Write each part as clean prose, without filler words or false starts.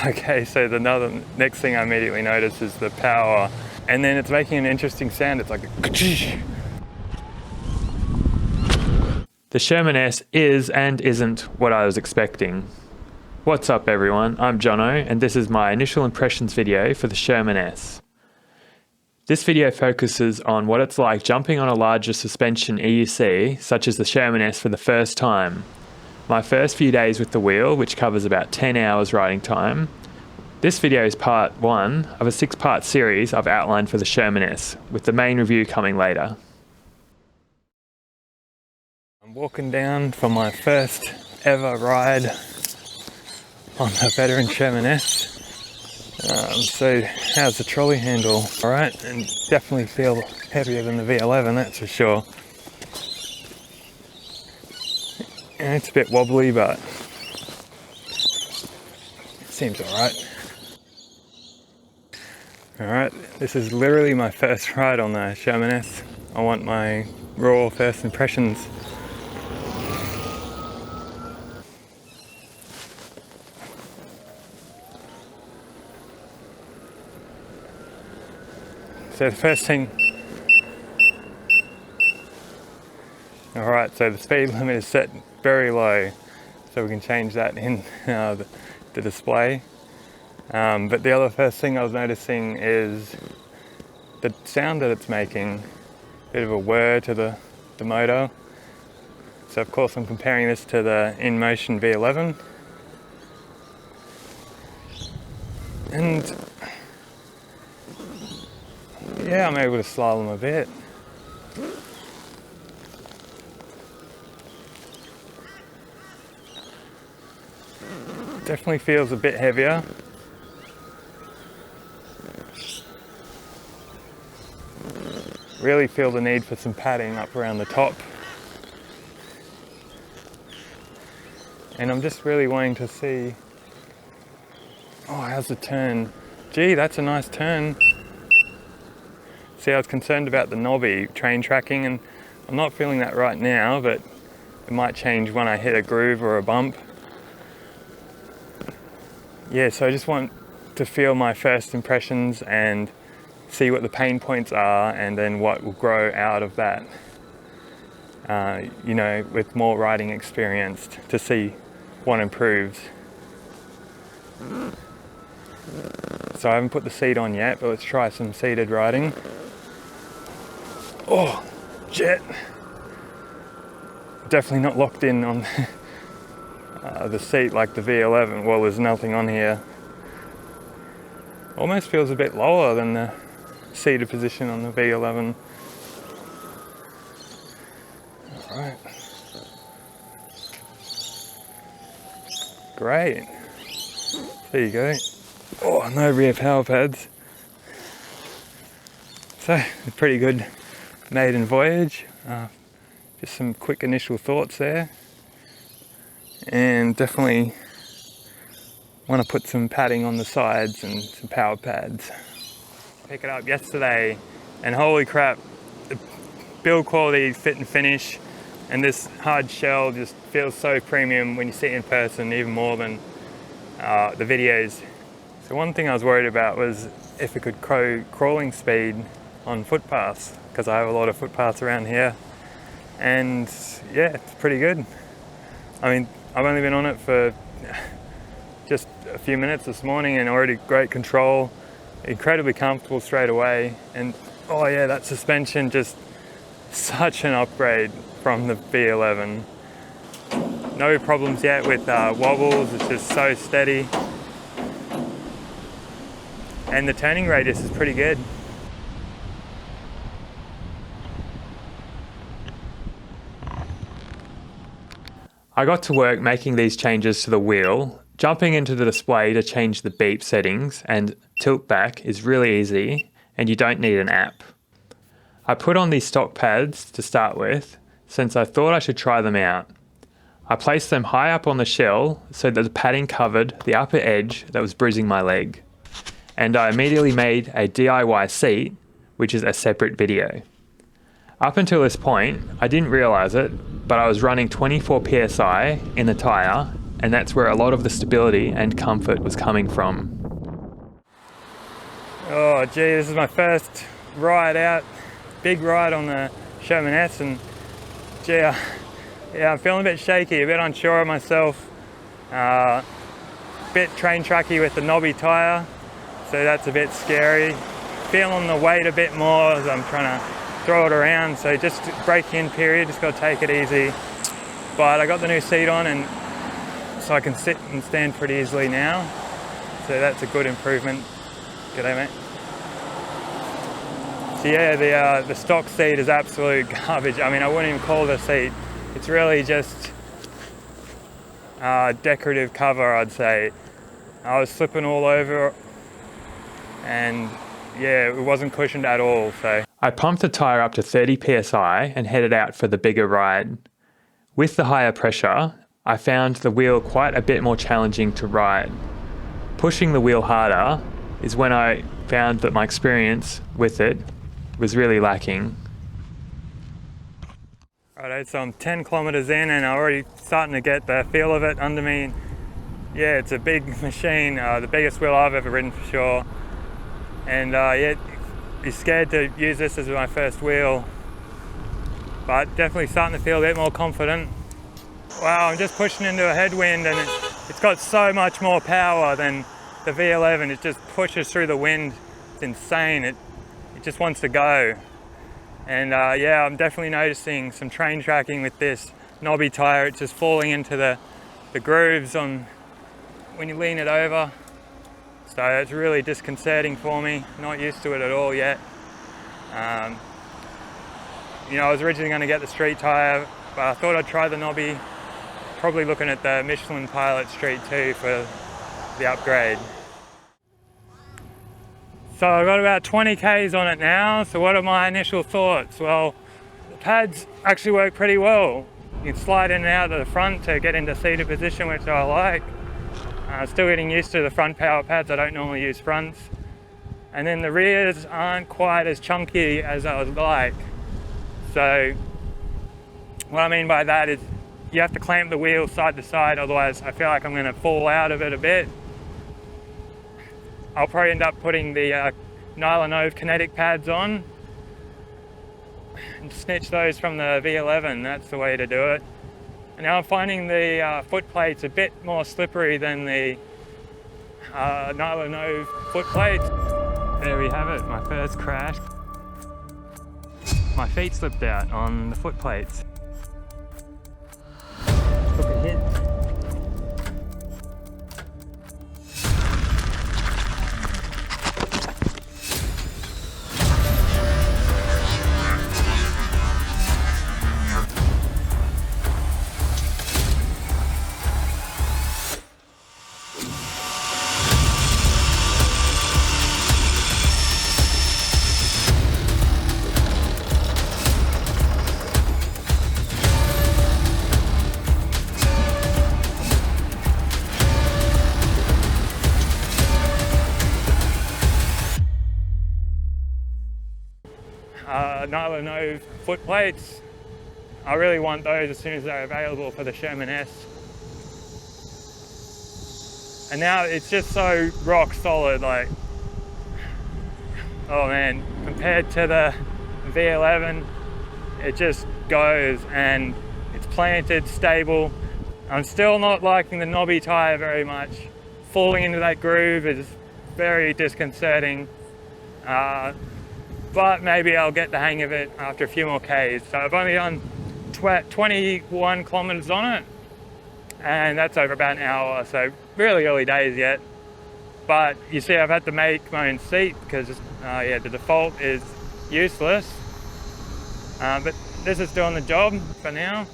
Okay, so the next thing I immediately notice is the power, and then it's making an interesting sound. It's like a ka-chish. The ShermS is and isn't what I was expecting. What's up everyone, I'm Jono, and this is my initial impressions video for the ShermS. This video focuses on what it's like jumping on a larger suspension EUC, such as the ShermS, for the first time. My first few days with the wheel, which covers about 10 hours riding time. This video is part 1 of a 6-part series I've outlined for the ShermS, with the main review coming later. I'm walking down for my first ever ride on the Veteran Sherman S. So how's the trolley handle? Alright, and definitely feel heavier than the V11, that's for sure. And it's a bit wobbly, but it seems alright. Alright, this is literally my first ride on the Sherman S. I want my raw first impressions. So the first thing, alright, so the speed limit is set very low, so we can change that in the display. But the other first thing I was noticing is the sound that it's making, a bit of a whir to the motor. So of course I'm comparing this to the Inmotion V11. And yeah, I'm able to slalom a bit. Definitely feels a bit heavier. Really feel the need for some padding up around the top. And I'm just really wanting to see, oh, how's the turn? Gee, that's a nice turn. See, I was concerned about the knobby train tracking, and I'm not feeling that right now, but it might change when I hit a groove or a bump. Yeah, so I just want to feel my first impressions and see what the pain points are, and then what will grow out of that. You know, with more riding experience, to see what improves. So I haven't put the seat on yet, but let's try some seated riding. Oh, jet. Definitely not locked in on the seat like the V11. Well, there's nothing on here. Almost feels a bit lower than the seated position on the V11. Alright. Great. There you go. Oh, no rear power pads. So, a pretty good maiden voyage. Just some quick initial thoughts there. And definitely want to put some padding on the sides and some power pads. Pick it up yesterday, and holy crap, the build quality, fit and finish, and this hard shell just feels so premium when you see it in person, even more than the videos. So one thing I was worried about was if it could crawling speed on footpaths, because I have a lot of footpaths around here, and yeah, it's pretty good. I mean, I've only been on it for just a few minutes this morning, and already great control, incredibly comfortable straight away, and oh yeah, that suspension, just such an upgrade from the V11. No problems yet with wobbles, it's just so steady, and the turning radius is pretty good. I got to work making these changes to the wheel. Jumping into the display to change the beep settings and tilt back is really easy, and you don't need an app. I put on these stock pads to start with, since I thought I should try them out. I placed them high up on the shell so that the padding covered the upper edge that was bruising my leg. And I immediately made a DIY seat, which is a separate video. Up until this point, I didn't realise it, but I was running 24 psi in the tyre and that's where a lot of the stability and comfort was coming from. Oh gee, this is my first ride out, big ride on the Sherman S, and gee, yeah, I'm feeling a bit shaky, a bit unsure of myself, bit train tracky with the Knobby Tyre, so that's a bit scary. Feeling the weight a bit more as I'm trying to throw it around, so just break-in period, just got to take it easy. But I got the new seat on, and so I can sit and stand pretty easily now, so that's a good improvement. G'day mate. So yeah, the stock seat is absolute garbage. I mean, I wouldn't even call it a seat. It's really just decorative cover, I'd say. I was slipping all over, and yeah, it wasn't cushioned at all. So I pumped the tyre up to 30 psi and headed out for the bigger ride. With the higher pressure, I found the wheel quite a bit more challenging to ride. Pushing the wheel harder is when I found that my experience with it was really lacking. Alright, so I'm 10 kilometers in and I'm already starting to get the feel of it under me. Yeah, it's a big machine, the biggest wheel I've ever ridden for sure. And yeah, you're scared to use this as my first wheel, but definitely starting to feel a bit more confident. Wow, I'm just pushing into a headwind, and it's got so much more power than the V11. It just pushes through the wind. It's insane. It just wants to go. And yeah, I'm definitely noticing some train tracking with this Knobby Tyre. It's just falling into the grooves on when you lean it over. So it's really disconcerting for me. Not used to it at all yet. You know, I was originally going to get the street tyre, but I thought I'd try the Knobby. Probably looking at the Michelin Pilot Street 2 for the upgrade. So I've got about 20 Ks on it now, so what are my initial thoughts? Well, the pads actually work pretty well. You can slide in and out of the front to get into seated position, which I like. Still getting used to the front power pads. I don't normally use fronts. And then the rears aren't quite as chunky as I would like. So what I mean by that is you have to clamp the wheel side to side, otherwise I feel like I'm going to fall out of it a bit. I'll probably end up putting the nylon Ove kinetic pads on and snitch those from the V11. That's the way to do it. And now I'm finding the foot plates a bit more slippery than the nylon Ove foot plates. There we have it, my first crash. My feet slipped out on the foot plates. Took a hit. Nylon Ove foot plates. I really want those as soon as they're available for the Sherman S. And now it's just so rock solid, like, oh man, compared to the V11, it just goes and it's planted, stable. I'm still not liking the Knobby Tyre very much. Falling into that groove is very disconcerting. But maybe I'll get the hang of it after a few more Ks. So I've only done 21 kilometers on it, and that's over about an hour, so really early days yet. But you see, I've had to make my own seat because yeah, the default is useless. But this is doing the job for now.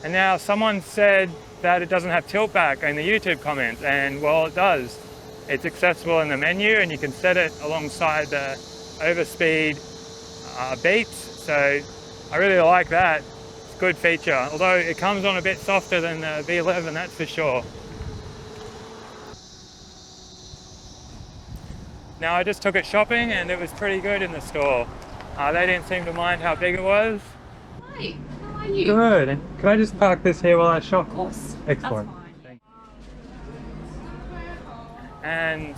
And now someone said that it doesn't have tilt back in the YouTube comments, and well, it does. It's accessible in the menu, and you can set it alongside the overspeed beats, so I really like that. It's a good feature, although it comes on a bit softer than the V11, that's for sure. Now I just took it shopping and it was pretty good in the store. They didn't seem to mind how big it was. Hi, how are you? Good. And can I just park this here while I shop? Of course. Excellent. That's fine. And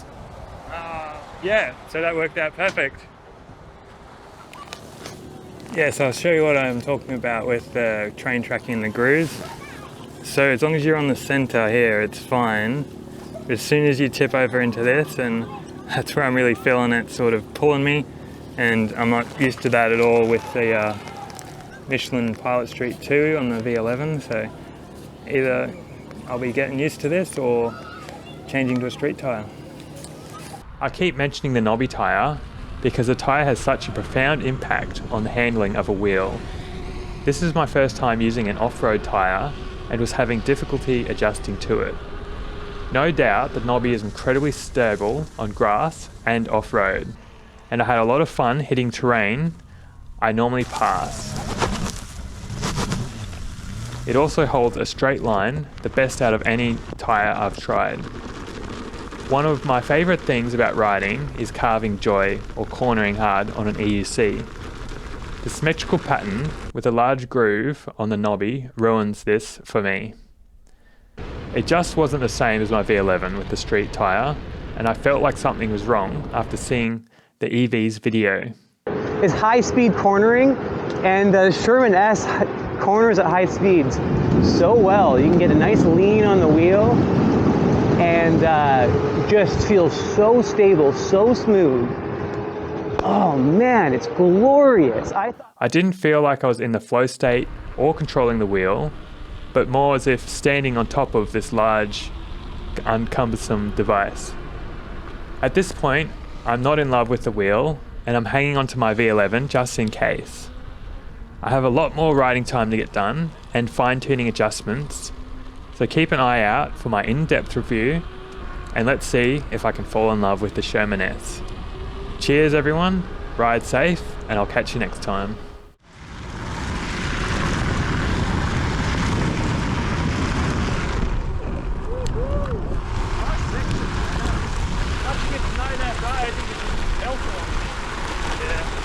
yeah, so that worked out perfect. Yeah, so I'll show you what I'm talking about with the train tracking and the grooves. So as long as you're on the center here, it's fine. But as soon as you tip over into this, and that's where I'm really feeling it sort of pulling me. And I'm not used to that at all with the Michelin Pilot Street 2 on the V11. So either I'll be getting used to this or changing to a street tyre. I keep mentioning the Knobby tyre because the tyre has such a profound impact on the handling of a wheel. This is my first time using an off-road tyre and was having difficulty adjusting to it. No doubt the Knobby is incredibly stable on grass and off-road, and I had a lot of fun hitting terrain I normally pass. It also holds a straight line, the best out of any tyre I've tried. One of my favourite things about riding is carving joy or cornering hard on an EUC. The symmetrical pattern with a large groove on the Knobby ruins this for me. It just wasn't the same as my V11 with the street tyre, and I felt like something was wrong after seeing the EV's video. Is high-speed cornering, and the Sherman S corners at high speeds so well. You can get a nice lean on the wheel and just feels so stable, so smooth. Oh man, it's glorious. I didn't feel like I was in the flow state or controlling the wheel, but more as if standing on top of this large, uncumbersome device. At this point, I'm not in love with the wheel, and I'm hanging on to my V11 just in case. I have a lot more riding time to get done and fine-tuning adjustments, so keep an eye out for my in-depth review, and let's see if I can fall in love with the ShermS. Cheers everyone, ride safe, and I'll catch you next time. Yeah.